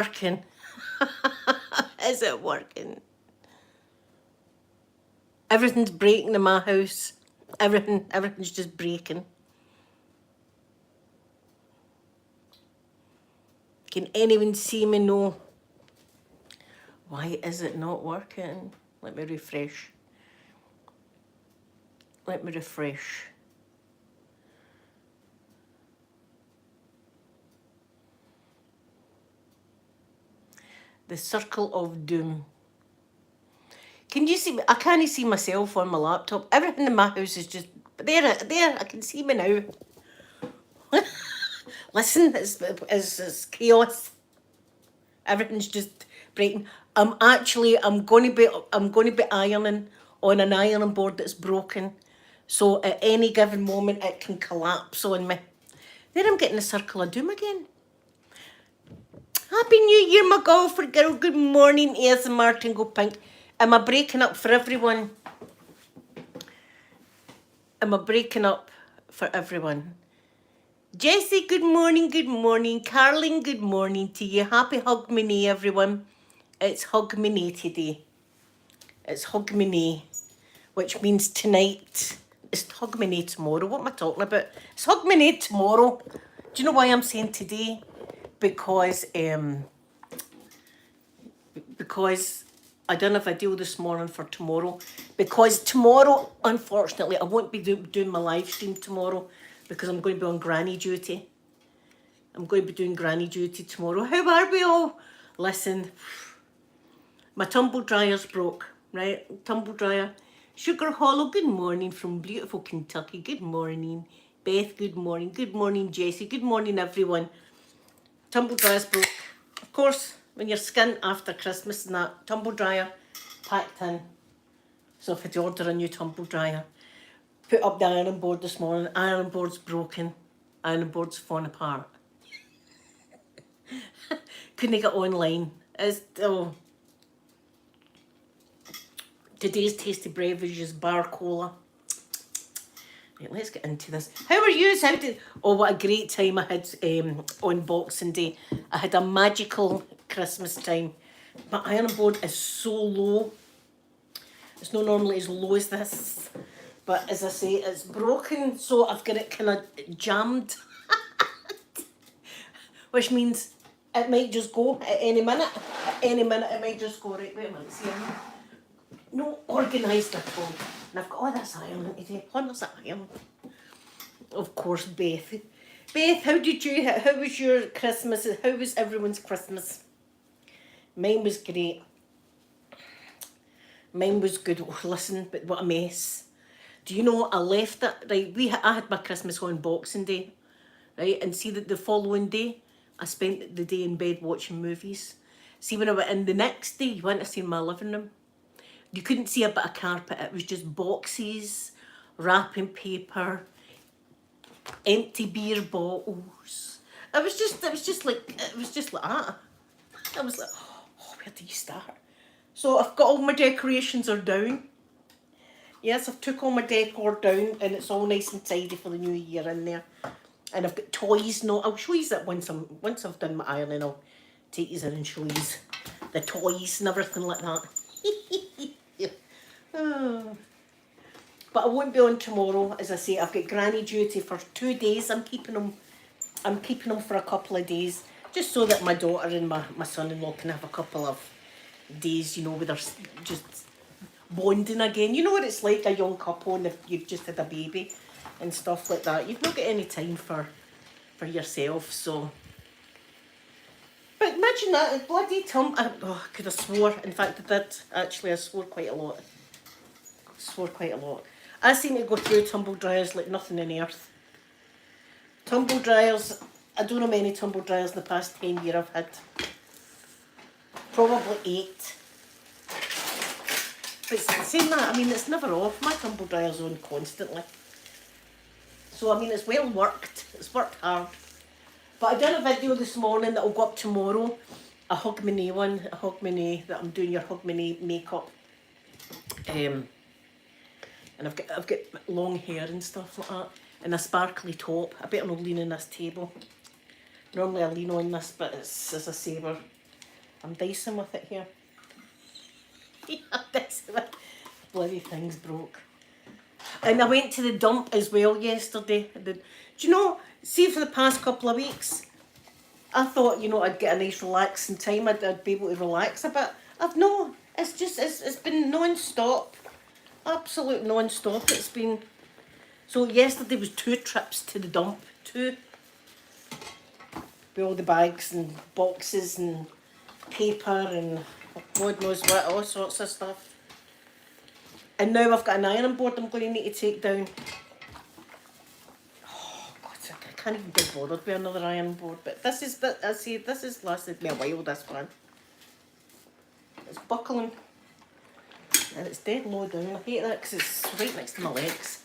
working? Is it working? Everything's breaking in my house. Everything's just breaking. Can anyone see me? No. Why is it not working? Let me refresh. Let me refresh. The circle of doom. Can you see me? I can't see myself on my laptop. Everything in my house is just there. I can see me now. Listen, it's chaos. Everything's just breaking. I'm going to be ironing on an ironing board that's broken. So at any given moment it can collapse on me. There I'm getting the circle of doom again. Happy New Year, my golfer girl. Good morning, Airs Martin Go Pink. Am I breaking up for everyone? Am I breaking up for everyone? Jessie, good morning, good morning. Carlin, good morning to you. Happy Hogmanay, everyone. It's Hogmanay today. It's Hogmanay, which means tonight. It's Hogmanay tomorrow. What am I talking about? It's Hogmanay tomorrow. Do you know why I'm saying today? Because I done a video this morning for tomorrow. Because tomorrow, unfortunately, I won't be doing my live stream tomorrow because I'm going to be on granny duty. I'm going to be doing granny duty tomorrow. How are we all? Listen, my tumble dryer's broke, right? Tumble dryer. Sugar Hollow, good morning from beautiful Kentucky. Good morning. Beth, good morning. Good morning, Jessie. Good morning, everyone. Tumble dryer's broke. Of course, when you're skint after Christmas and that, tumble dryer packed in. So if I had to order a new tumble dryer, put up the iron board this morning. Iron board's broken. Iron board's falling apart. Couldn't get online. Today's tasty beverage is bar cola. Right, let's get into this. How are you? Oh, what a great time I had on Boxing Day. I had a magical Christmas time. My iron board is so low. It's not normally as low as this. But as I say, it's broken, so I've got it kind of jammed. Which means it might just go at any minute. At any minute it might just go. Right, wait a minute, see, I'm not organised at all. And I've got all this iron today. Where's that iron? Of course, Beth. Beth, how was your Christmas? How was everyone's Christmas? Mine was great. Mine was good. Oh, listen, but what a mess. Do you know I left it? Right, I had my Christmas on Boxing Day. Right, and see that the following day, I spent the day in bed watching movies. See, when I went in the next day, you went to see my living room. You couldn't see a bit of carpet. It was just boxes, wrapping paper, empty beer bottles. It was just like that. I was like, oh, where do you start? So I've got all my decorations are down. Yes, I've took all my decor down and it's all nice and tidy for the new year in there. And I've got toys. No, I'll show you that once I've done my ironing. I'll take you in and show you the toys and everything like that. Oh. But I won't be on tomorrow. As I say, I've got granny duty for 2 days. I'm keeping them for a couple of days, just so that my daughter and my son-in-law can have a couple of days, you know, where they're just bonding again. You know what it's like, a young couple, and if you've just had a baby and stuff like that. You've not got any time for yourself, so. But imagine that, bloody I could have swore. In fact, I did. Actually, I swore quite a lot. I seem to go through tumble dryers like nothing on earth. Tumble dryers, I don't know how many tumble dryers in the past 10 years I've had. Probably 8. But saying that, I mean, it's never off. My tumble dryer's on constantly. So, I mean, it's well worked. It's worked hard. But I done a video this morning that will go up tomorrow. A Hogmanay one. A Hogmanay, that I'm doing your Hogmanay makeup. And I've got long hair and stuff like that. And a sparkly top. I better not lean on this table. Normally I lean on this, but it's, as I say, I'm dicing with it here. I'm dicing with bloody things broke. And I went to the dump as well yesterday. Do you know, see for the past couple of weeks, I thought, you know, I'd get a nice relaxing time, I'd be able to relax a bit. I've no, it's just, it's been non-stop. Absolute non-stop it's been. So yesterday was 2 trips to the dump. 2. With all the bags and boxes and paper and God knows what, all sorts of stuff. And now I've got an iron board I'm going to need to take down. Oh God, I can't even get bothered with another iron board. But this is, I see, this has lasted me a while, this one. It's buckling. And it's dead low down. I hate that because it's right next to my legs.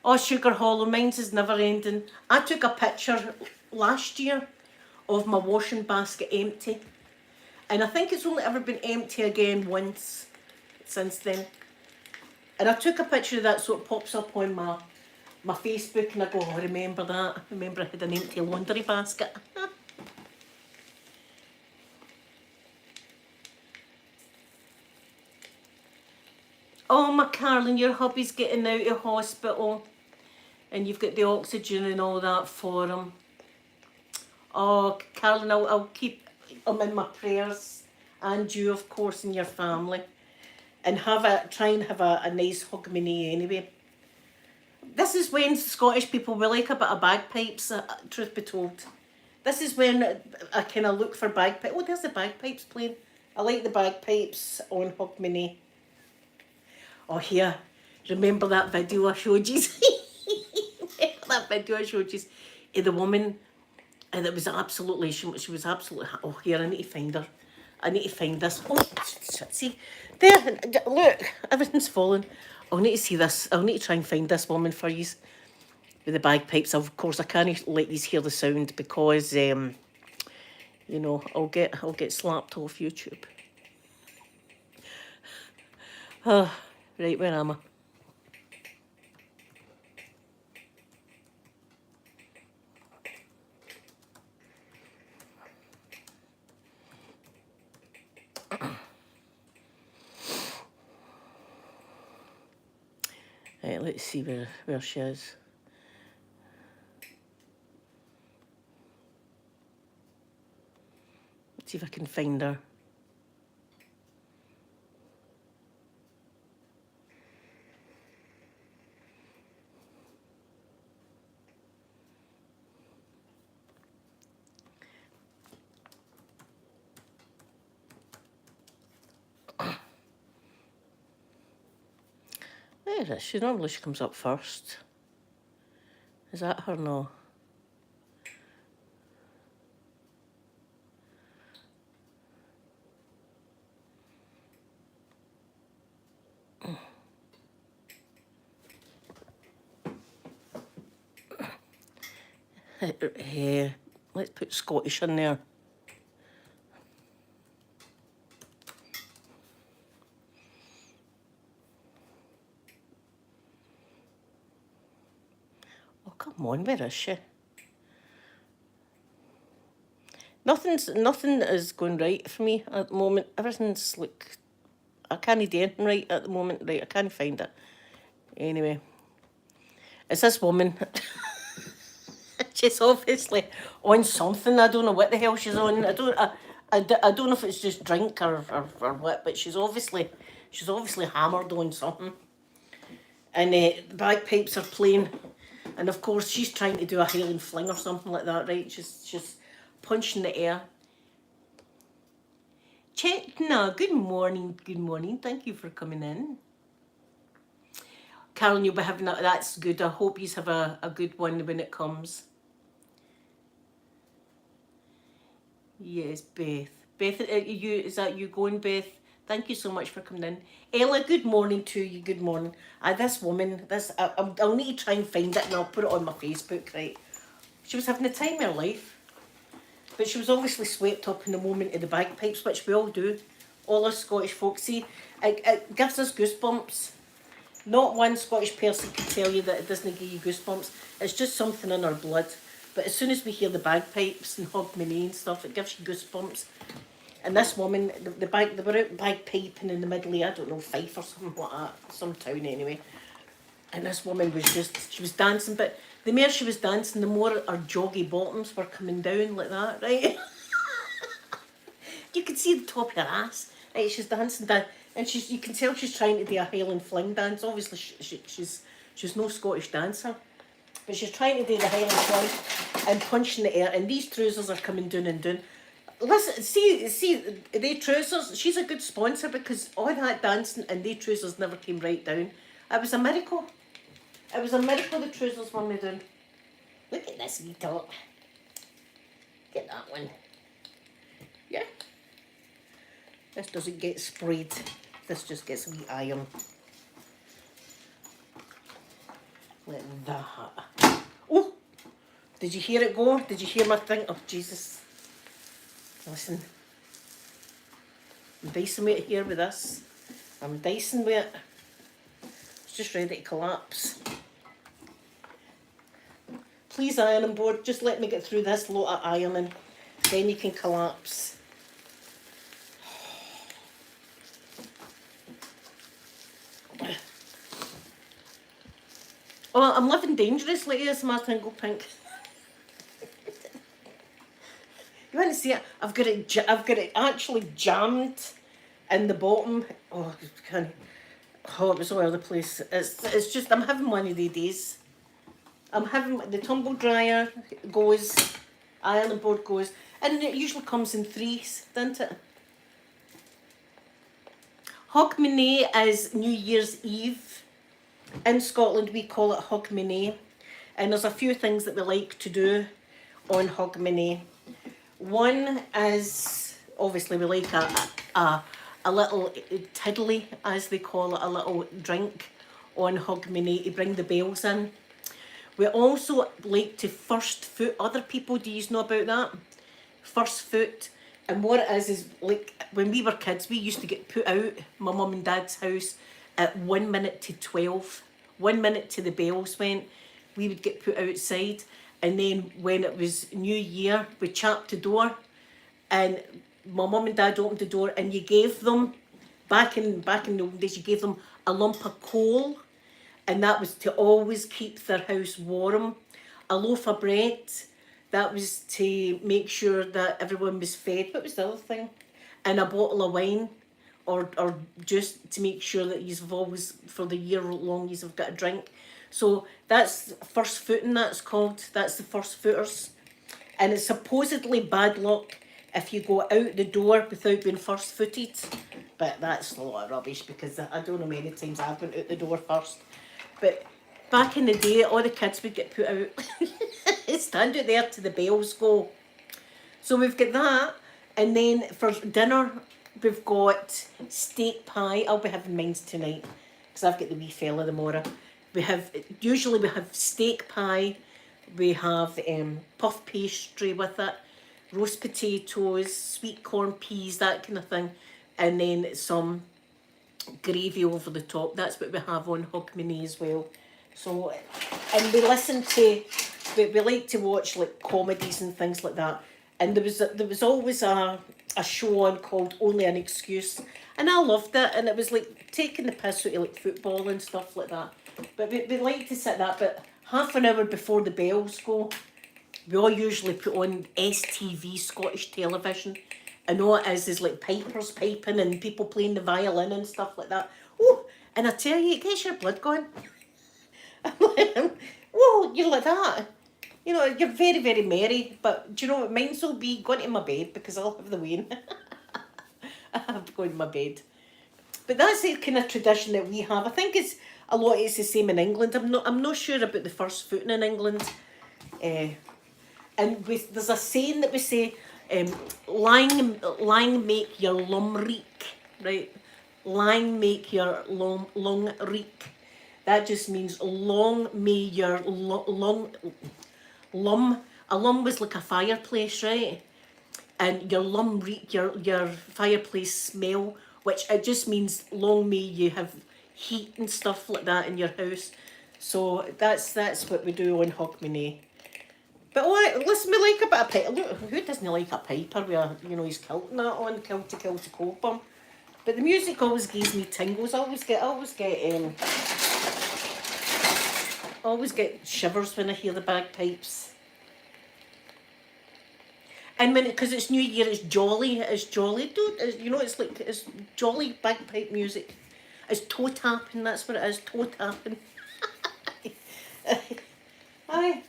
Oh, Sugar Hollow, mine's is never ending. I took a picture last year of my washing basket empty. And I think it's only ever been empty again once since then. And I took a picture of that so it pops up on my Facebook and I go, oh, remember that? I remember I had an empty laundry basket. Oh, my Carolyn, your hubby's getting out of hospital and you've got the oxygen and all that for him. Oh, Carolyn, I'll keep him in my prayers, and you, of course, and your family. And try and have a nice Hogmanay anyway. This is when Scottish people, we like a bit of bagpipes, truth be told. This is when I kind of look for bagpipes. Oh, there's the bagpipes playing. I like the bagpipes on Hogmanay. Oh, here, remember that video I showed you? That video I showed you of the woman, and it was absolutely, she was absolutely, oh, here, I need to find her. I need to find this. Oh, see, there, look, everything's fallen. I'll need to see this. I'll need to try and find this woman for you with the bagpipes. Of course, I can't let you hear the sound because, you know, I'll get slapped off YouTube. Oh, right, where am I? Right, let's see where she is. Let's see if I can find her. There it is. She normally comes up first. Is that her? No. Let's put Scottish in there. Oh, come on, where is she? Nothing is going right for me at the moment. Everything's like, I can't do anything right at the moment. Right, I can't find it. Anyway, it's this woman. She's obviously on something. I don't know what the hell she's on. I don't know if it's just drink or what, but she's obviously hammered on something. And the bagpipes are playing, and of course she's trying to do a Highland fling or something like that, right? She's punching the air. Chetna, good morning. Thank you for coming in. Carolyn, you'll be having that. That's good. I hope you have a good one when it comes. Yes, Beth. Beth, is that you going, Beth? Thank you so much for coming in. Ella, good morning to you. Good morning. This woman, I'll need to try and find it and I'll put it on my Facebook, right? She was having the time of her life. But she was obviously swept up in the moment of the bagpipes, which we all do. All us Scottish folks. See, it gives us goosebumps. Not one Scottish person can tell you that it doesn't give you goosebumps. It's just something in our blood. But as soon as we hear the bagpipes and Hogmanay and stuff, it gives you goosebumps. And this woman, they were out bagpiping in the middle of, I don't know, Fife or something like that, some town anyway. And this woman was she was dancing, but the more she was dancing, the more her joggy bottoms were coming down like that, right? You could see the top of her ass, right? She's dancing down, and you can tell she's trying to do a Highland fling dance. Obviously, she's no Scottish dancer, but she's trying to do the Highland fling and punching the air, and these trousers are coming down and down. Listen, see, they trousers, she's a good sponsor because all that dancing and they trousers never came right down. It was a miracle. It was a miracle the trousers were made down. Look at this wee top. Get that one. Yeah. This doesn't get sprayed. This just gets a wee iron. Like that. Oh! Did you hear it go? Did you hear my thing? Oh, Jesus. Listen, I'm dicing with it here with this. I'm dicing with it. It's just ready to collapse. Please, ironing board, just let me get through this lot of ironing. Then you can collapse. Oh, I'm living dangerously as my thing go pink. You want to see it? I've got it actually jammed in the bottom. Oh, it was all over the place. It's just, I'm having one of the days. I'm having, the tumble dryer goes, ironing board goes, and it usually comes in threes, doesn't it? Hogmanay is New Year's Eve. In Scotland we call it Hogmanay, and there's a few things that we like to do on Hogmanay. One is, obviously we like a little tiddly, as they call it, a little drink on Hogmanay to bring the bells in. We also like to first foot other people. Do you know about that? First foot. And what it is like when we were kids, we used to get put out my mum and dad's house at 1 minute to 12. 1 minute to the bells went. We would get put outside. And then when it was New Year, we chapped the door, and my mum and dad opened the door, and you gave them, back in the old days, you gave them a lump of coal, and that was to always keep their house warm. A loaf of bread, that was to make sure that everyone was fed. What was the other thing? And a bottle of wine, or just to make sure that you've always, for the year long, you've got a drink. So that's first footing, that's called. That's the first footers. And it's supposedly bad luck if you go out the door without being first footed. But that's a lot of rubbish because I don't know many times I've went out the door first. But back in the day, all the kids would get put out. Stand out there till the bells go. So we've got that. And then for dinner, we've got steak pie. I'll be having mine tonight because I've got the wee fella tomorrow. Usually we have steak pie, we have puff pastry with it, roast potatoes, sweet corn peas, that kind of thing, and then some gravy over the top. That's what we have on Hogmanay as well. So, and we like to watch like comedies and things like that. And there was always a show on called Only an Excuse, and I loved it. And it was like taking the piss out of like football and stuff like that. But we like to sit that, but half an hour before the bells go, we all usually put on STV, Scottish television, and all it is like pipers piping and people playing the violin and stuff like that. Oh, and I tell you, it gets your blood going. I'm like, whoa, you're like that. You know, you're very, very merry, but do you know what mine's will be? Going to my bed because I'll have the wine. I have to go in my bed. But that's the kind of tradition that we have. I think a lot is the same in England. I'm not sure about the first footing in England. And there's a saying that we say, lang make your lum reek, right? Lang make your lung reek. That just means long may your lum. A lum was like a fireplace, right? And your lum reek, your fireplace smell, which it just means long may you have heat and stuff like that in your house. So that's what we do on Hogmanay. But listen, we like a bit of pipe. Look, who doesn't like a piper with a, his kilt and that on, kilty cobham. But the music always gives me tingles. I always get shivers when I hear the bagpipes. And because it's New Year, it's jolly. It's jolly, it's jolly bagpipe music. It's toe tapping. That's what it is. Toe tapping. Aye.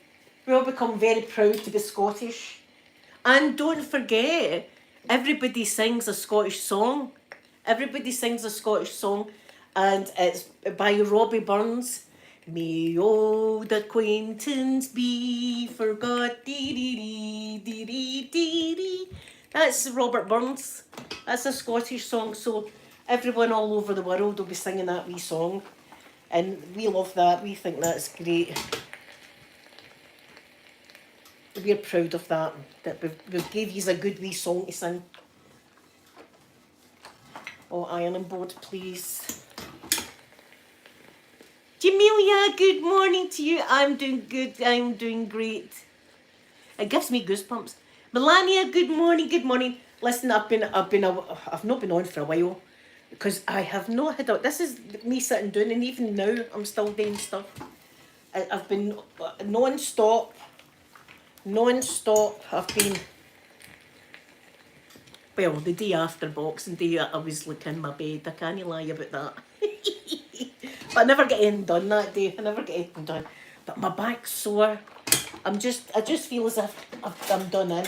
We all become very proud to be Scottish. And don't forget, everybody sings a Scottish song. Everybody sings a Scottish song, and it's by Robbie Burns. May old acquaintance be forgot. Dee dee dee dee dee dee. That's Robert Burns. That's a Scottish song, so everyone all over the world will be singing that wee song. And we love that. We think that's great. We're proud of that we've gave you a good wee song to sing. Oh, ironing board, please. Jamelia, good morning to you. I'm doing good. I'm doing great. It gives me goosebumps. Melania, good morning. Good morning. Listen, I've not been on for a while because I have not had this is me sitting down, and even now I'm still doing stuff. I've been non-stop. I've been, well, the day after Boxing Day I was like in my bed. I can't lie about that. But I never get anything done that day. But my back's sore. I just feel as if I'm done in.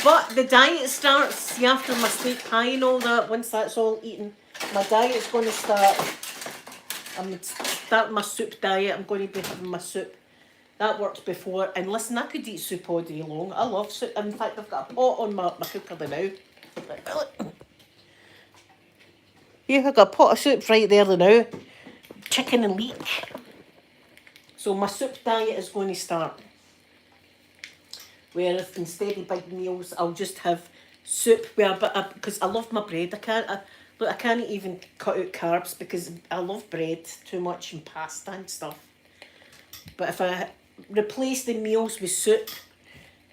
But the diet starts, see, after my steak pie and all that, once that's all eaten, my diet's going to start. I'm starting my soup diet. I'm going to be having my soup. That worked before. And listen, I could eat soup all day long. I love soup. In fact, I've got a pot on my cooker now. Here, I've got a pot of soup right there now. Chicken and leek. So my soup diet is going to start. Where if instead of big meals, I'll just have soup with a bit of, because I love my bread. I can't even cut out carbs because I love bread too much and pasta and stuff. But if I replace the meals with soup,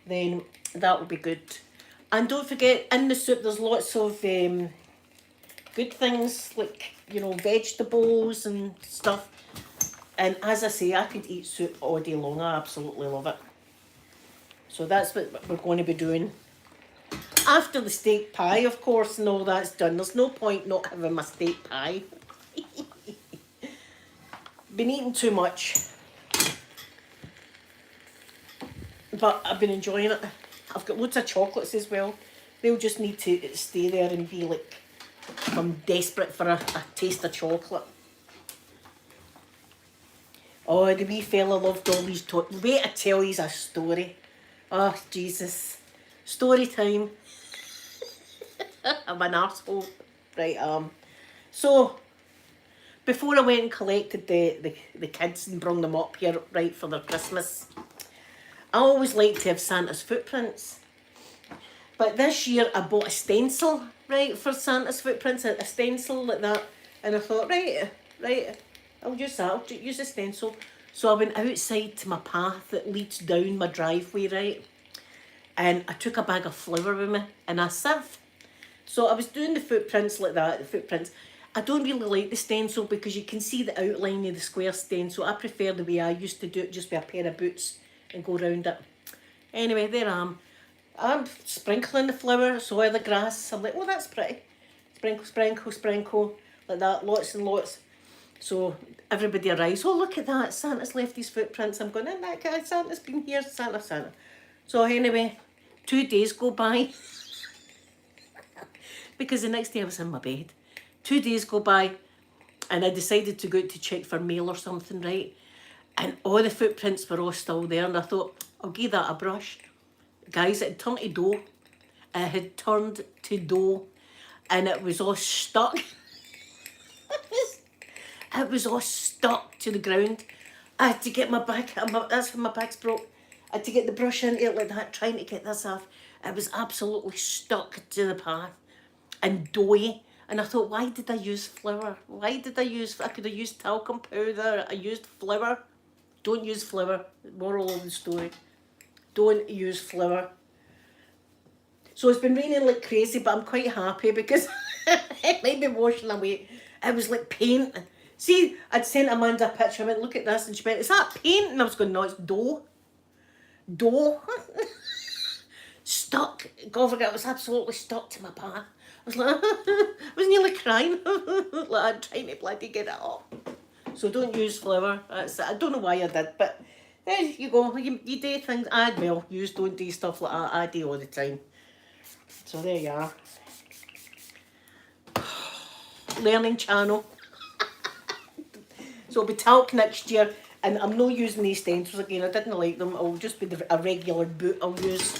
then that will be good. And don't forget, in the soup there's lots of good things like, vegetables and stuff. And as I say, I could eat soup all day long. I absolutely love it. So that's what we're going to be doing. After the steak pie, of course, and all that's done. There's no point not having my steak pie. Been eating too much. But I've been enjoying it. I've got loads of chocolates as well. They'll just need to stay there and be like, I'm desperate for a taste of chocolate. Oh, the wee fella loved all these Wait, I tell you a story. Oh, Jesus. Story time. I'm an arsehole. Right, so, before I went and collected the kids and brought them up here, right, for their Christmas, I always like to have Santa's footprints. But this year I bought a stencil, right, for Santa's footprints, a stencil like that. And I thought, right, I'll use that, I'll use a stencil. So I went outside to my path that leads down my driveway, right? And I took a bag of flour with me and a sieve. So I was doing the footprints like that, the footprints. I don't really like the stencil because you can see the outline of the square stencil. I prefer the way I used to do it, just with a pair of boots and go round it. Anyway, there I am. I'm sprinkling the flour, soil the grass. I'm like, oh, that's pretty. Sprinkle, sprinkle, sprinkle, like that, lots and lots. So everybody arrives, oh, look at that, Santa's left his footprints. I'm going, that guy, Santa's been here, Santa. So anyway, 2 days go by. Because the next day I was in my bed. 2 days go by, and I decided to go out to check for mail or something, right? And all the footprints were all still there, and I thought, I'll give that a brush. Guys, it had turned to dough. It had turned to dough, and it was all stuck. It was all stuck to the ground. I had to get my back, that's when my back's broke. I had to get the brush into it like that, trying to get this off. It was absolutely stuck to the path and doughy. And I thought, why did I use flour? I could have used talcum powder. I used flour. Don't use flour. Moral of the story. Don't use flour. So it's been raining like crazy, but I'm quite happy because it might be washing away. It was like paint. See, I'd sent Amanda a picture. I went, look at this, and she went, is that paint? And I was going, no, it's dough. Dough. Stuck. God forget, it was absolutely stuck to my path. I was like, I was nearly crying. Like I'm trying to bloody get it off. So don't use flour. I don't know why I did, but there you go. You do things. Don't do stuff like that. I do all the time. So there you are. Learning channel. So it'll be talc next year, and I'm not using these stencils again. I didn't like them. It'll just be a regular boot I'll use.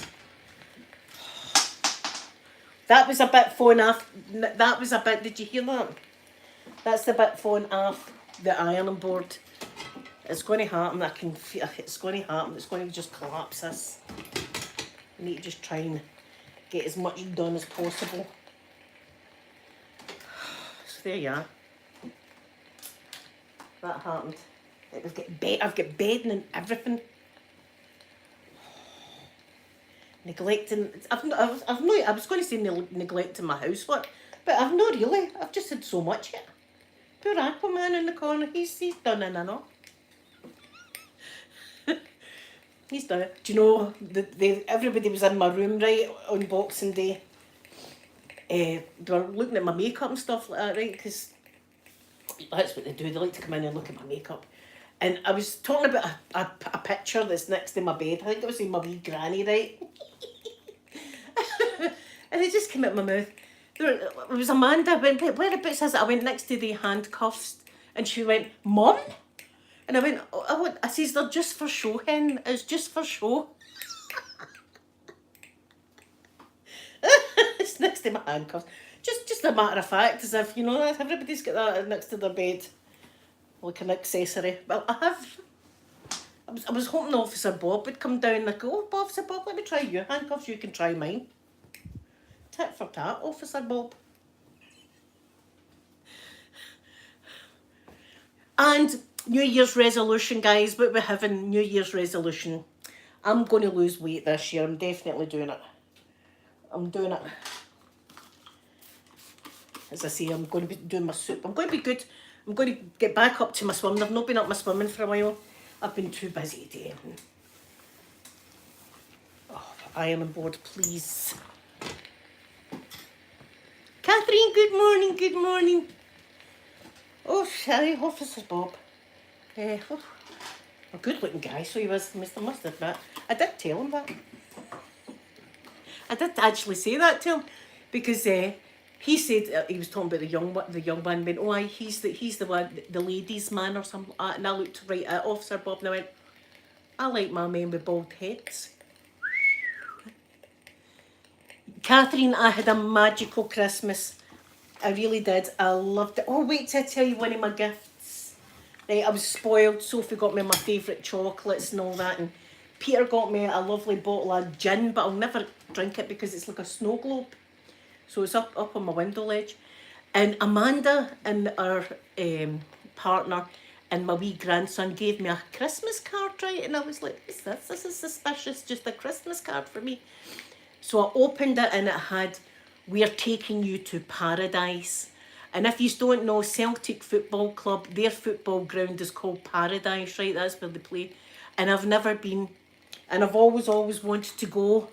That was a bit falling off. That was a bit. Did you hear that? That's the bit falling off the ironing board. It's going to happen. I can feel it's going to happen. It's going to just collapse this. I need to just try and get as much done as possible. So there you are. That happened. I've got bedding and everything. Neglecting. I was going to say neglecting my housework, but I've not really. I've just had so much yet. Poor Aquaman in the corner. He's done in and all. He's done it. Do you know, everybody was in my room, right, on Boxing Day. They were looking at my makeup and stuff like that, right, because that's what they do. They like to come in and look at my makeup. And I was talking about a picture that's next to my bed. I think it was in my wee granny, right? And it just came out my mouth. It was Amanda. I went, whereabouts is it? I went next to the handcuffs. And she went, Mum? And I went, I says, they're just for show, hen. It's just for show. It's next to my handcuffs. Just a matter of fact, as if, everybody's got that next to their bed. Like an accessory. Well, I was hoping Officer Bob would come down and I'd go, oh, Officer Bob, let me try your handcuffs, you can try mine. Tit for tat, Officer Bob. And New Year's resolution, guys, what we're having, New Year's resolution. I'm going to lose weight this year. I'm definitely doing it. I'm doing it. As I say, I'm going to be doing my soup. I'm going to be good. I'm going to get back up to my swimming. I've not been up my swimming for a while. I've been too busy today. Oh, ironing board, please. Catherine, good morning, good morning. Oh, sorry, Officer Bob. A good looking guy, so he was, must admit. I did tell him that. I did actually say that to him, because he said, he was talking about the young man, went, oh, he's the one, the ladies' man or something like that. And I looked right at Officer Bob and I went, I like my men with bald heads. Catherine, I had a magical Christmas. I really did. I loved it. Oh, wait till I tell you one of my gifts. Right, I was spoiled. Sophie got me my favourite chocolates and all that. And Peter got me a lovely bottle of gin, but I'll never drink it because it's like a snow globe. So it's up on my window ledge. And Amanda and our partner and my wee grandson gave me a Christmas card, right? And I was like, what's this? This is suspicious, just a Christmas card for me. So I opened it and it had, we're taking you to paradise. And if you don't know, Celtic Football Club, their football ground is called Paradise, right? That's where they play. And I've never been, and I've always wanted to go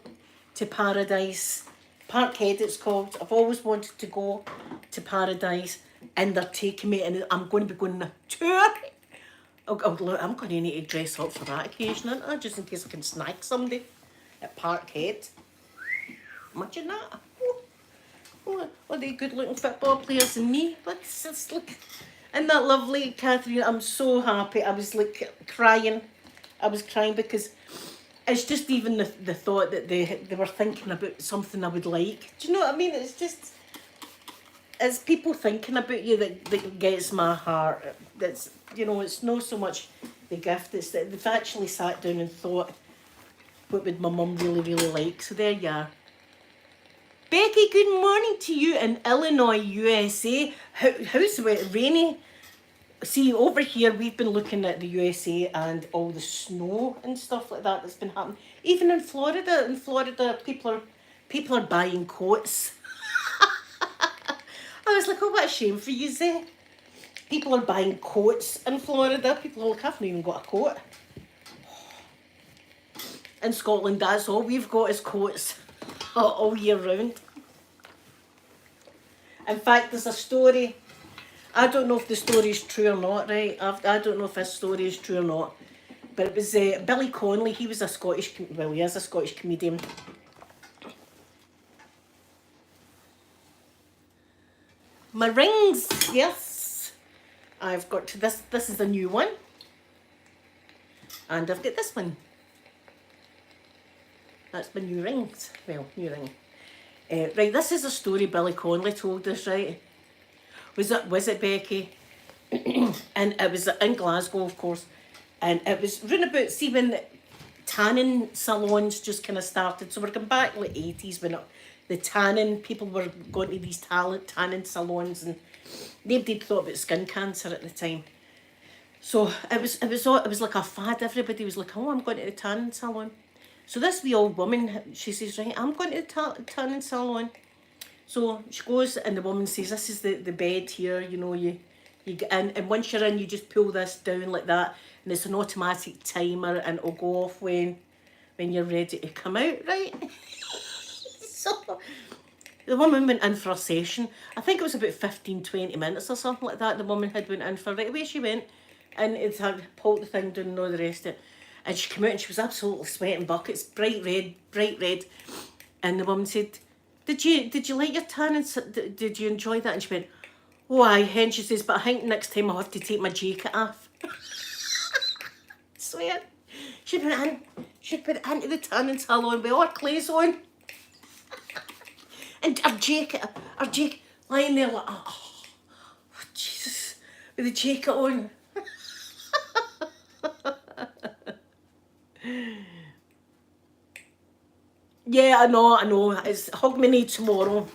to Paradise. Parkhead it's called. I've always wanted to go to Paradise, and they're taking me, and I'm going to be going on a tour. I'm going to need to dress up for that occasion, aren't I? Just in case I can snag somebody at Parkhead. Imagine that. Oh, they good looking football players and me. Let's just look. Isn't that lovely, Catherine? I'm so happy. I was like crying. I was crying because it's just even the thought that they were thinking about something I would like. Do you know what I mean? It's people thinking about you that gets my heart. That's, it's not so much the gift. It's that they've actually sat down and thought, what would my mum really, really like? So there you are. Becky, good morning to you in Illinois, USA. How's it? Rainy? See, over here, we've been looking at the USA and all the snow and stuff like that that's been happening. Even in Florida, people are buying coats. I was like, oh, what a shame for you, Zay. People are buying coats in Florida. People are like, I haven't even got a coat. In Scotland, that's all we've got is coats all year round. In fact, there's a story. I don't know if the story is true or not, right? I don't know if this story is true or not. But it was Billy Connolly. He was a Scottish, well, he is a Scottish comedian. My rings, yes. I've got this. This is a new one. And I've got this one. That's my new rings. Well, new ring. Right, this is a story Billy Connolly told us, right? Was it Becky? And it was in Glasgow, of course. And it was round about, see, when tanning salons just kind of started. So we're going back like 80s when the tanning, people were going to these tanning salons and nobody thought about skin cancer at the time. So it was like a fad. Everybody was like, oh, I'm going to the tanning salon. So this wee old woman, she says, right, I'm going to the tanning salon. So she goes and the woman says, this is the bed here, you know, you get in, and once you're in, you just pull this down like that, and it's an automatic timer, and it'll go off when you're ready to come out, right? So the woman went in for a session. I think it was about 15-20 minutes or something like that. The woman had went in for, right away she went, and it had pulled the thing down and all the rest of it. And she came out and she was absolutely sweating buckets, bright red. And the woman said, Did you like your tan and did you enjoy that? And she went, oh aye, hen, she says, but I think next time I'll have to take my jacket off. Swear. She'd been into the tanning salon with all her clothes on. And her jacket lying there like, oh Jesus, with the jacket on. Yeah, I know. It's Hogmanay tomorrow.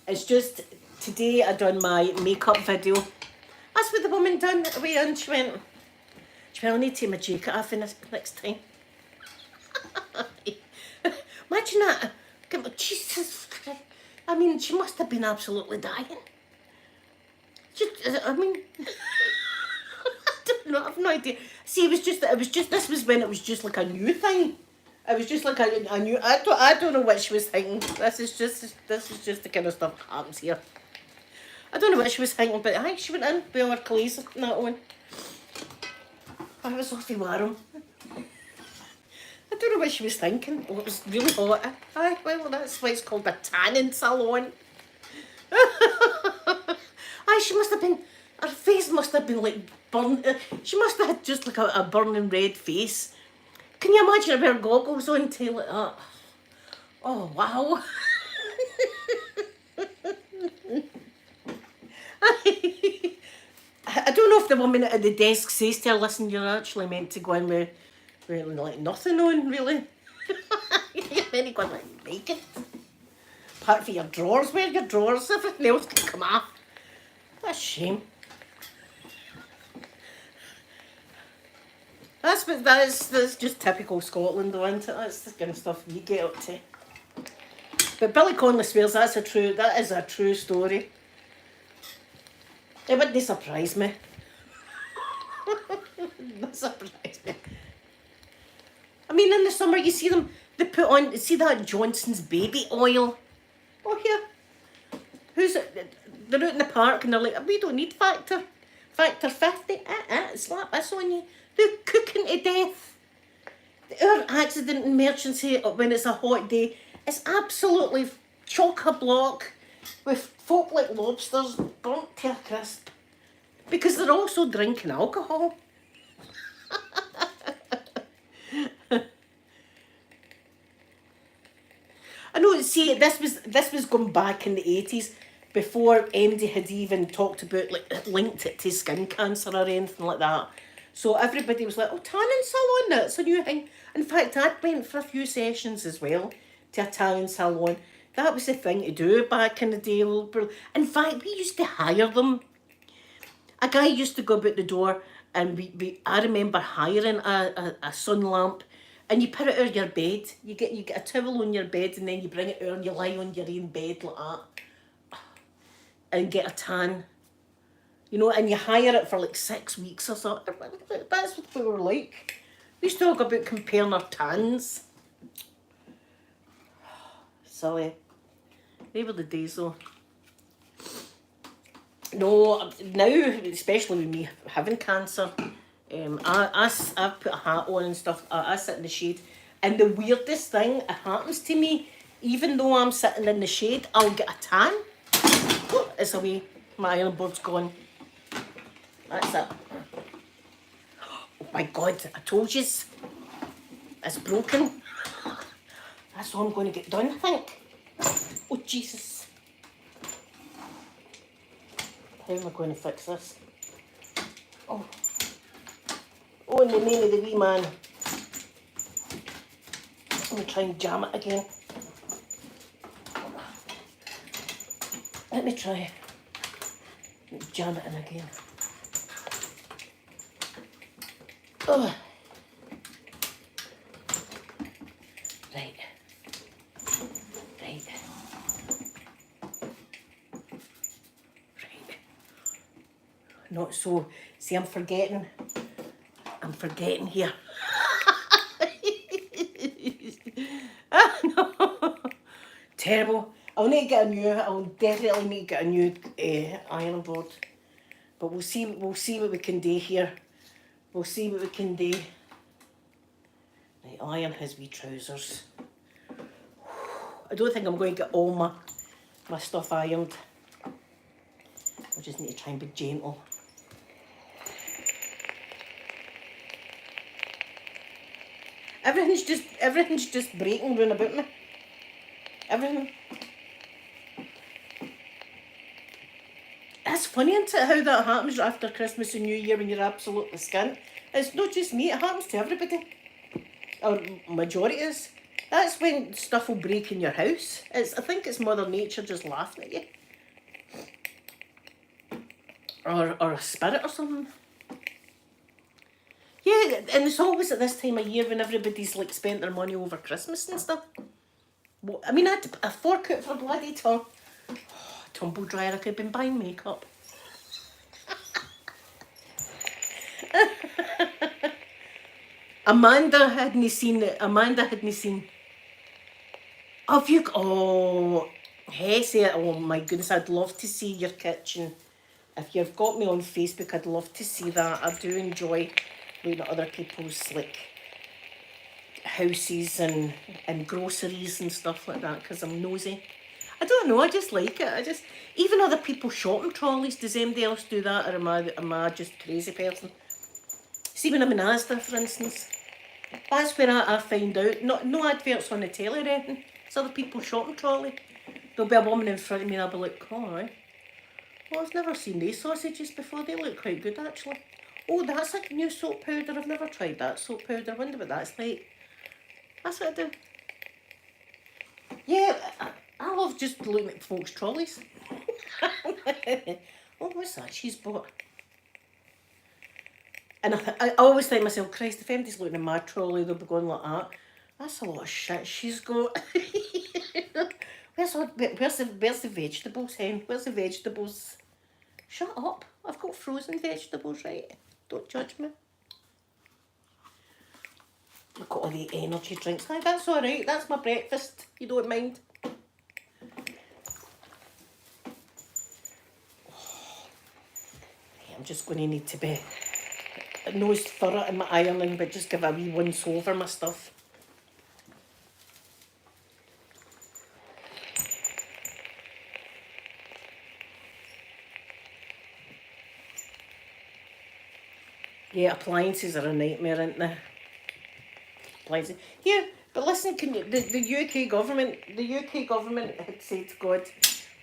It's just today I done my makeup video. That's what the woman done away, and she went, I need to take my jacket off in this next time. Imagine that. Jesus Christ. I mean, she must have been absolutely dying. I mean, I don't know, I have no idea. See, it was just, this was when it was just like a new thing. It was just like a new, I don't know what she was thinking. This is just the kind of stuff that happens here. I don't know what she was thinking, but aye, she went in with all her clothes and that on. I was off to Warham. I don't know what she was thinking. Oh, it was really hot. Aye, well, that's why it's called a tanning salon. Aye, she must have been, her face must have been like burnt. She must have had just like a burning red face. Can you imagine her goggles on too like that? Oh, wow. I don't know if the woman at the desk says to her, listen, you're actually meant to go in with like nothing on, really. You're meant to go in like naked. Apart from your drawers, where your drawers, everything else can come off. That's a shame. That's just typical Scotland though, isn't it? That's the kind of stuff we get up to. But Billy Connolly swears that is a true story. It wouldn't surprise me. Not surprise me. I mean, in the summer you see them, they put on, see that Johnson's baby oil? Oh here. They're out in the park and they're like, we don't need Factor 50. Slap this on you. They're cooking to death. Our accident and emergency when it's a hot day is absolutely chock-a-block with folk like lobsters burnt to a crisp. Because they're also drinking alcohol. I know, see, this was going back in the 80s before MD had even talked about, like, linked it to skin cancer or anything like that. So everybody was like, oh, tanning salon, that's a new thing. In fact, I went for a few sessions as well to a tanning salon. That was the thing to do back in the day. In fact, we used to hire them. A guy used to go about the door, and I remember hiring a sun lamp, and you put it out your bed. You get a towel on your bed, and then you bring it out and you lie on your own bed like that, and get a tan. You know, and you hire it for like 6 weeks or something. That's what we were like. We used to talk about comparing our tans. Silly. They were the days though. No, now, especially with me having cancer, I put a hat on and stuff. I sit in the shade. And the weirdest thing that happens to me, even though I'm sitting in the shade, I'll get a tan. Oh, it's away. My iron board's gone. That's it. Oh my God, I told you. It's broken. That's all I'm going to get done, I think. Oh, Jesus. How am I going to fix this? Oh. Oh, in the name of the wee man. Let me try and jam it again. Let me try. Jam it in again. Oh. Right. Right. Right. Not so. See, I'm forgetting here. No. Terrible. I'll definitely need to get a new iron board. But we'll see what we can do here. We'll see what we can do. Right, I'll iron his wee trousers. I don't think I'm going to get all my stuff ironed. I just need to try and be gentle. Everything's just breaking round about me. Everything. It's funny, isn't it, how that happens after Christmas and New Year when you're absolutely skint. It's not just me, it happens to everybody. Or majority is. That's when stuff will break in your house. I think it's Mother Nature just laughing at you. Or a spirit or something. Yeah, and it's always at this time of year when everybody's like spent their money over Christmas and stuff. Well, I mean, I had a fork out for a bloody tumble dryer. I could have been buying makeup. Amanda hadn't seen. Have you? Oh, Hessie. Oh my goodness, I'd love to see your kitchen. If you've got me on Facebook, I'd love to see that. I do enjoy looking at other people's like houses and groceries and stuff like that because I'm nosy. I don't know, I just like it. Even other people's shopping trolleys, does anybody else do that, or am I just a crazy person? See, when I'm in Asda, for instance, that's where I find out, no adverts on the telly or anything, it's other people's shopping trolley. There'll be a woman in front of me and I'll be like, oh, right. Well, I've never seen these sausages before, they look quite good actually. Oh, that's a new soap powder, I've never tried that soap powder, I wonder what that's like. That's what I do. Yeah, I love just looking at folks' trolleys. Oh, what's that she's bought? And I always think to myself, Christ, if anybody's looking at my trolley, they'll be going like that. That's a lot of shit she's got. Where's the vegetables, hen? Where's the vegetables? Shut up. I've got frozen vegetables, right? Don't judge me. I've got all the energy drinks. Aye, that's all right. That's my breakfast. You don't mind. I'm just going to need to be nose thorough in my ironing, but just give a wee once over my stuff. Yeah, appliances are a nightmare, aren't they? Appliances. Yeah, but listen, the UK government had said, God,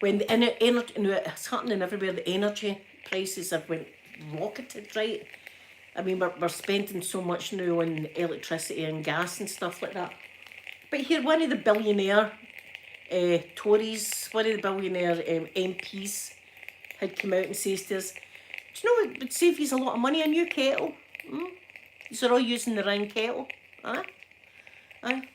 when the energy, it's happening everywhere, the energy prices have went rocketed, right? I mean, we're spending so much now on electricity and gas and stuff like that. But here, one of the billionaire Tories, one of the billionaire MPs had come out and says to us, Do you know it would save you a lot of money? A new kettle. You're all using the wrong kettle. Aye.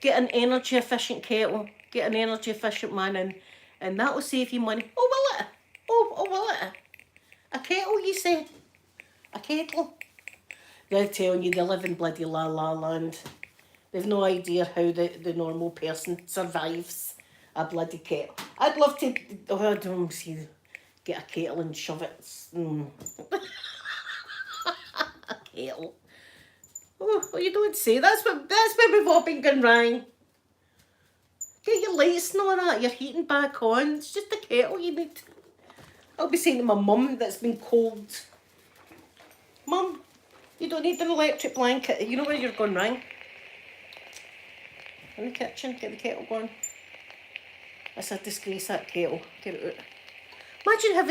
Get an energy efficient kettle. Get an energy efficient man in, and that will save you money. Oh, will it? Oh, will it? A kettle, you say? A kettle? They're telling you they live in bloody La La Land. They've no idea how the normal person survives a bloody kettle. I'd love to, I don't see, get a kettle and shove it. A kettle. Oh, you don't say. That's where we've all been going wrong. Get your lights and all that, your heating back on. It's just a kettle you need. I'll be saying to my mum that's been cold, Mum, you don't need an electric blanket. You know where you're going wrong? In the kitchen, get the kettle going. That's a disgrace, that kettle. Get it out.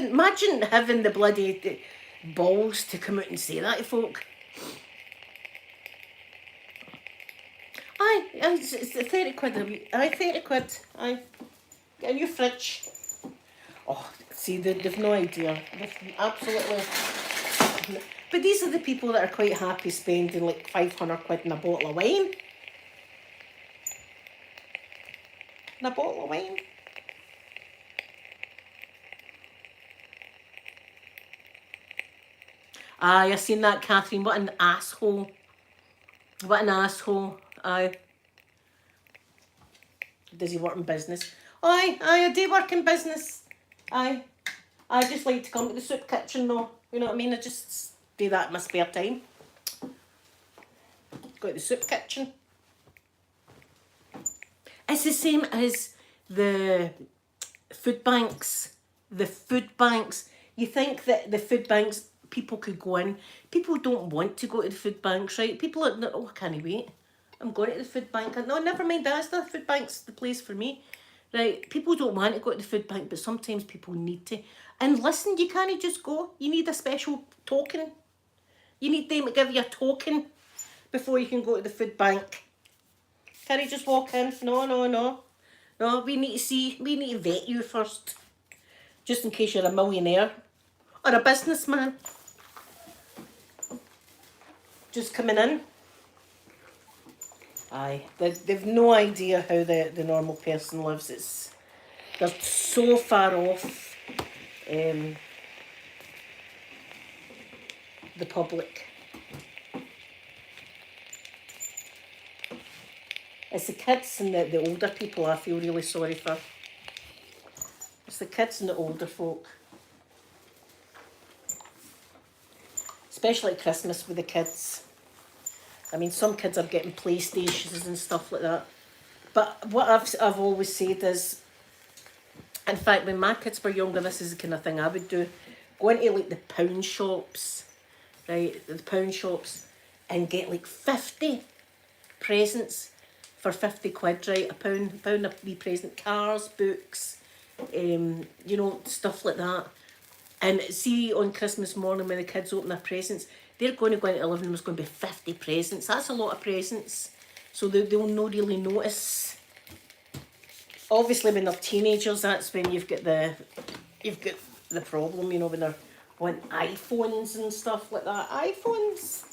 Imagine having the bloody balls to come out and say that to folk. Aye, it's 30 quid a week. Aye, 30 quid. Aye. Get a new fridge. Oh, see, they've no idea. They've absolutely... But these are the people that are quite happy spending like 500 quid in a bottle of wine. In a bottle of wine. Aye, I seen that, Catherine. What an asshole. What an asshole. Aye. Does he work in business? Aye, I do work in business. Aye. I just like to come to the soup kitchen though. You know what I mean? I just do that in my spare time. Go to the soup kitchen. It's the same as the food banks. The food banks. You think that the food banks, people could go in. People don't want to go to the food banks, right? People are, oh, I can't wait. I'm going to the food bank. No, never mind, that's the food bank's the place for me. Right, people don't want to go to the food bank, but sometimes people need to. And listen, you can't just go. You need a special token. You need them to give you a token before you can go to the food bank. Can't you just walk in? No. No, we need to vet you first. Just in case you're a millionaire or a businessman. Just coming in. Aye, they've no idea how the normal person lives. They're so far off the public. It's the kids and the older people I feel really sorry for. It's the kids and the older folk. Especially at Christmas with the kids. I mean, some kids are getting PlayStations and stuff like that. But what I've always said is, in fact, when my kids were younger, this is the kind of thing I would do. Go into like the pound shops, right? The pound shops, and get like 50 presents for 50 quid, right? A pound a wee present, cars, books, you know, stuff like that. And see, on Christmas morning when the kids open their presents, they're going to go into the living room, there's going to be 50 presents. That's a lot of presents. So they'll not really notice. Obviously, when they're teenagers, that's when you've got the problem, you know, when they're wanting iPhones and stuff like that. iPhones.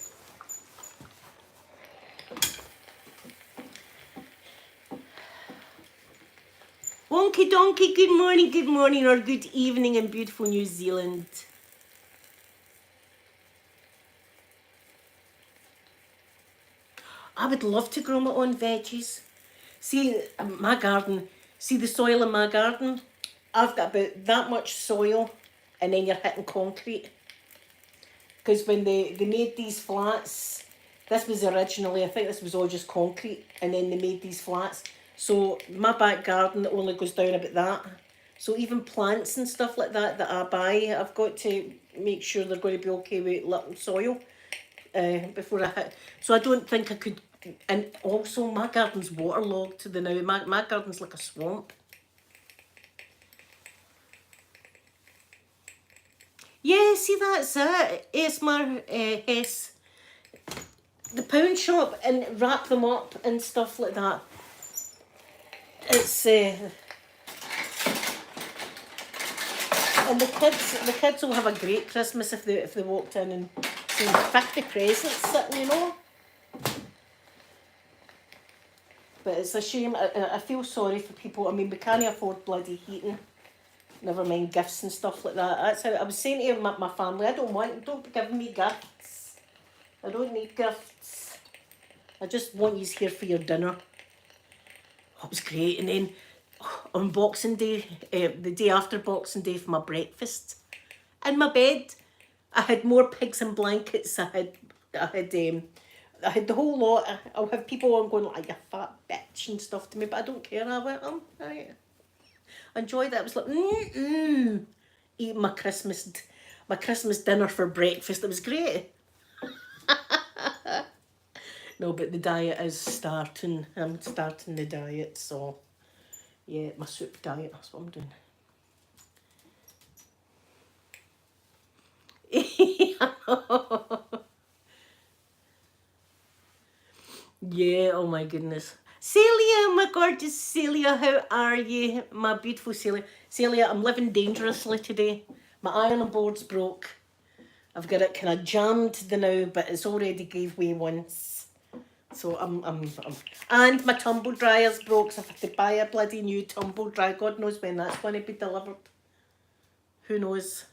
Wonky donkey, good morning, or good evening in beautiful New Zealand. I would love to grow my own veggies. See, my garden, see the soil in my garden? I've got about that much soil and then you're hitting concrete. Because when they made these flats, this was originally, I think this was all just concrete, and then they made these flats. So my back garden only goes down about that. So even plants and stuff like that I buy, I've got to make sure they're going to be okay with little soil before I hit. So I don't think I could. And also my garden's waterlogged to the now. My garden's like a swamp. Yeah, see, that's it. ASMR Hess. The pound shop, and wrap them up and stuff like that. It's And the kids will have a great Christmas if they walked in and seen 50 presents sitting, you know. But it's a shame. I feel sorry for people. I mean, we can't afford bloody heating. Never mind gifts and stuff like that. That's how I was saying to my family, don't be giving me gifts. I don't need gifts. I just want you here for your dinner. That was great. And then on Boxing Day, the day after Boxing Day for my breakfast, in my bed, I had more pigs and blankets. I had the whole lot. I'll have people on going like, you fat bitch and stuff to me, but I don't care. I went, right. I enjoyed it. I was like, eating my Christmas dinner for breakfast. It was great. No, but the diet is starting. I'm starting the diet, so yeah, my soup diet. That's what I'm doing. Yeah, oh my goodness. Celia, my gorgeous Celia, how are you? My beautiful Celia. Celia, I'm living dangerously today. My ironing board's broke. I've got it kind of jammed now, but it's already gave way once. So and my tumble dryer's broke, so I have to buy a bloody new tumble dryer. God knows when that's going to be delivered. Who knows?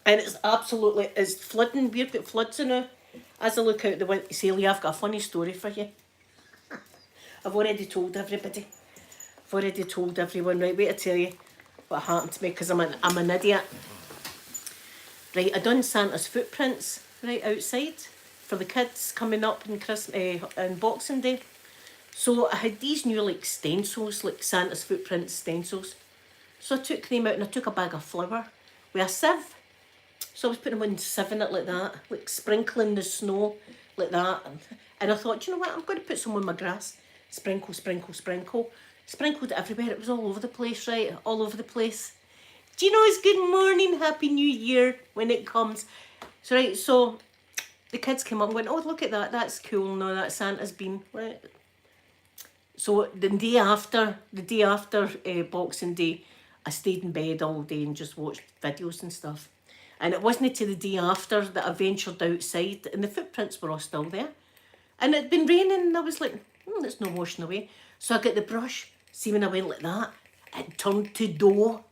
And it's flooding. We've got floods now. As I look out the window, Celia, I've got a funny story for you. I've already told everybody. I've already told everyone. Right, wait, I tell you what happened to me, because I'm an idiot. Right, I done Santa's footprints right outside for the kids coming up in and Boxing Day. So I had these new like stencils, like Santa's footprint stencils. So I took them out and I took a bag of flour with a sieve. So I was putting them in sieving it like that, like sprinkling the snow like that. And I thought, you know what, I'm going to put some on my grass. Sprinkle, sprinkle, sprinkle. Sprinkled it everywhere. It was all over the place, right? All over the place. Do you know it's good morning, happy new year when it comes? So right, so the kids came up and went, oh, look at that, that's cool. No, that's Santa's bean. Right. So the day after Boxing Day, I stayed in bed all day and just watched videos and stuff. And it wasn't until the day after that I ventured outside and the footprints were all still there. And it'd been raining and I was like, it's not washing away. So I got the brush. See, when I went like that, it turned to dough.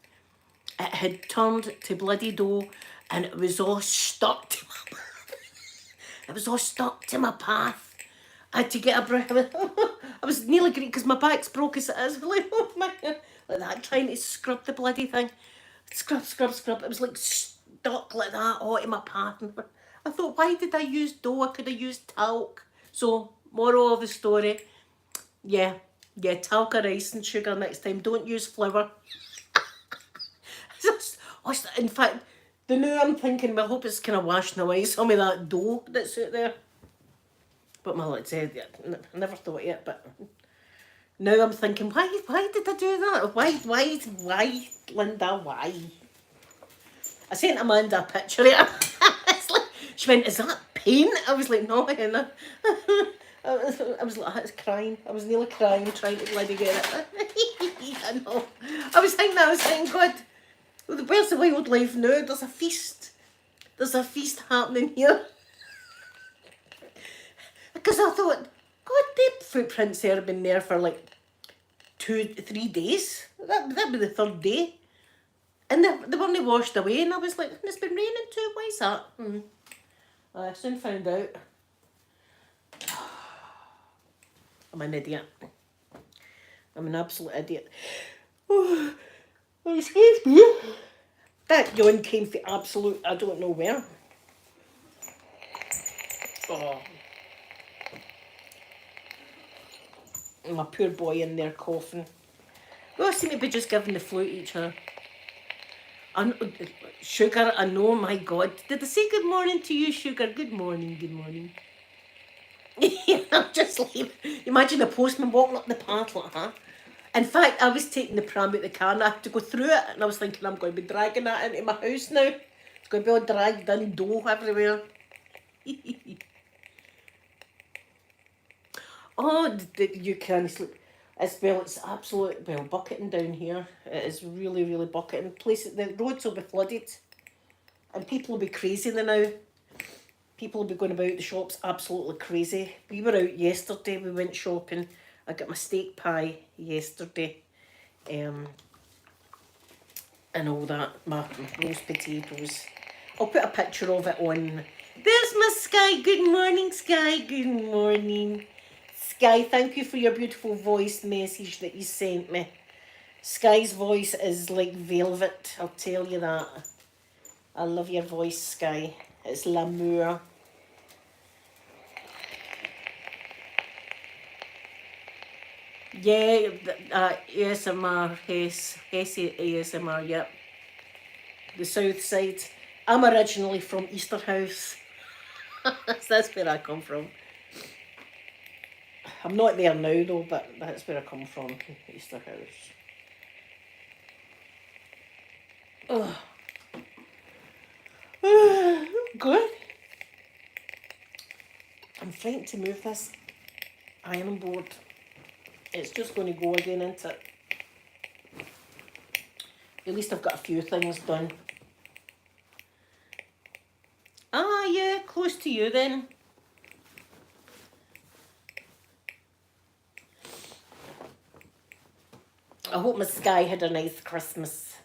It had turned to bloody dough and it was all stuck to my path. It was all stuck to my path. I had to get a brush. I was nearly great because my back's broke as it is. Like, oh my God. Like that, trying to scrub the bloody thing. Scrub, scrub, scrub. It was like stuck like that all in my path. And I thought, why did I use dough? I could have used talc. So, moral of the story, yeah, talc or rice and sugar next time. Don't use flour. In fact, the now I'm thinking, I hope it's kind of washing away some of that dough that's out there. But like I said, I never thought yet, but now I'm thinking, why did I do that? Why, Linda, why? I sent Amanda a picture of it. It's like, she went, is that paint? I was like, no, Henna. I was like, I was crying. I was nearly crying trying to bloody get it. I know. I was thinking, God, where's the wildlife now? There's a feast. There's a feast happening here. Because I thought, God, the footprints there have been there for like 2-3 days. That'd be the third day. And they weren't washed away. And I was like, it's been raining too. Why is that? I soon found out. I'm an idiot. I'm an absolute idiot. Oh, excuse me. That yawn came from absolute, I don't know where. Oh. My poor boy in there coughing. We all seem to be just giving the flu to each other. Sugar, I know, my God. Did I say good morning to you, Sugar? Good morning, good morning. I'm just like, imagine the postman walking up the path like that. In fact, I was taking the pram out the car and I had to go through it, and I was thinking, I'm going to be dragging that into my house now. It's going to be all dragged in, dough everywhere. Oh, you can't sleep. It's absolute, well, bucketing down here. It is really, really bucketing. Places, the roads will be flooded and people will be crazy now. People will be going about the shops absolutely crazy. We were out yesterday, we went shopping. I got my steak pie yesterday. And all that, my roast potatoes. I'll put a picture of it on. There's my Sky. Good morning, Sky. Good morning. Sky, thank you for your beautiful voice message that you sent me. Sky's voice is like velvet, I'll tell you that. I love your voice, Sky. It's l'amour. Yeah, ASMR, Hesse ASMR, yep. The south side. I'm originally from Easterhouse. That's where I come from. I'm not there now though, but that's where I come from, Easterhouse. Oh. Good. I'm frightened to move this ironing board. It's just going to go again, isn't it? At least I've got a few things done. Ah, yeah, close to you then. I hope my Sky had a nice Christmas.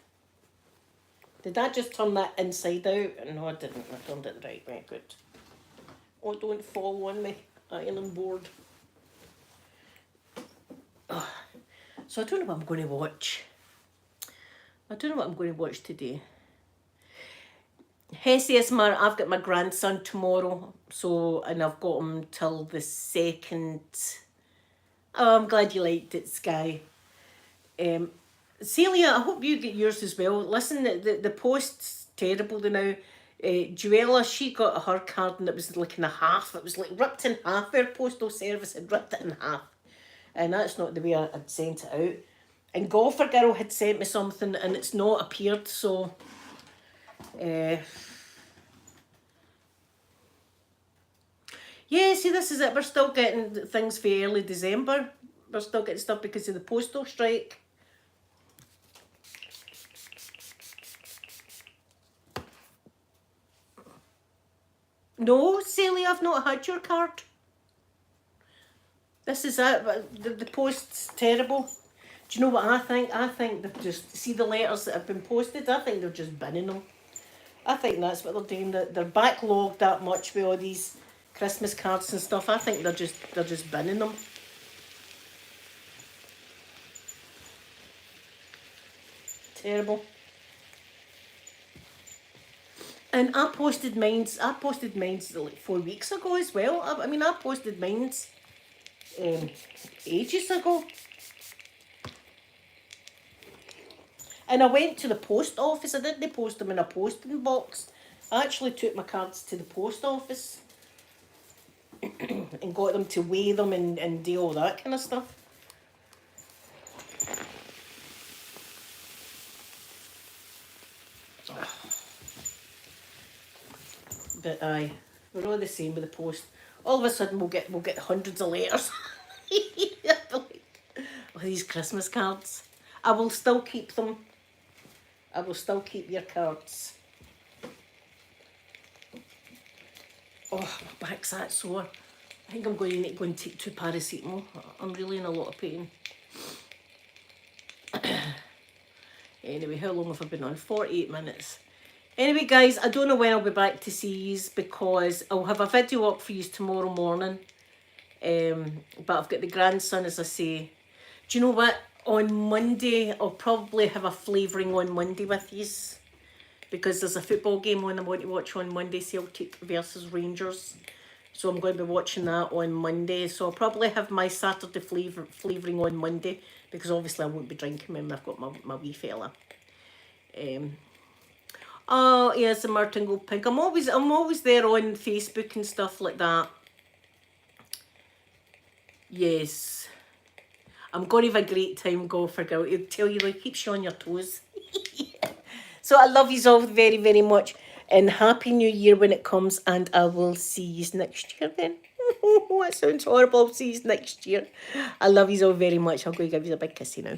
Did I just turn that inside out? No, I didn't. I turned it the right way. Good. Oh, don't fall on me ironing board. Oh. So I don't know what I'm going to watch. I don't know what I'm going to watch today. Hesse ASMR, I've got my grandson tomorrow, so, and I've got him till the 2nd. Oh, I'm glad you liked it, Sky. Celia, I hope you get yours as well. Listen, the post's terrible now. Juella, she got her card and it was like in half. It was like ripped in half. Her postal service had ripped it in half. And that's not the way I'd sent it out. And Golfer Girl had sent me something and it's not appeared, so... yeah, see, this is it. We're still getting things for early December. We're still getting stuff because of the postal strike. No, Celia, I've not had your card. This is it. The post's terrible. Do you know what I think? I think they've just... See the letters that have been posted? I think they're just binning them. I think that's what they're doing. They're backlogged that much with all these Christmas cards and stuff. I think they're just binning them. Terrible. And I posted mines like 4 weeks ago as well. I mean, I posted mines ages ago. And I went to the post office. I didn't post them in a posting box. I actually took my cards to the post office and got them to weigh them and do all that kind of stuff. But aye, we're all the same with the post. All of a sudden we'll get hundreds of letters. Oh, these Christmas cards. I will still keep them. I will still keep your cards. Oh, my back's that sore. I think I'm going to need to go and take 2 paracetamol. I'm really in a lot of pain. Anyway, how long have I been on? 48 minutes. Anyway, guys, I don't know when I'll be back to see yous because I'll have a video up for yous tomorrow morning. But I've got the grandson, as I say. Do you know what? On Monday, I'll probably have a flavouring on Monday with yous. Because there's a football game on I want to watch on Monday, Celtic versus Rangers. So I'm going to be watching that on Monday. So I'll probably have my Saturday flavouring on Monday. Because obviously I won't be drinking when I've got my wee fella. Oh, yes, the Martin Go Pink. I'm always there on Facebook and stuff like that. Yes. I'm going to have a great time, Golfer Girl. It'll tell you, like, keeps you on your toes. So I love you all very, very much. And Happy New Year when it comes. And I will see you next year then. That sounds horrible. See you next year. I love you all very much. I'll go give you a big kissy now.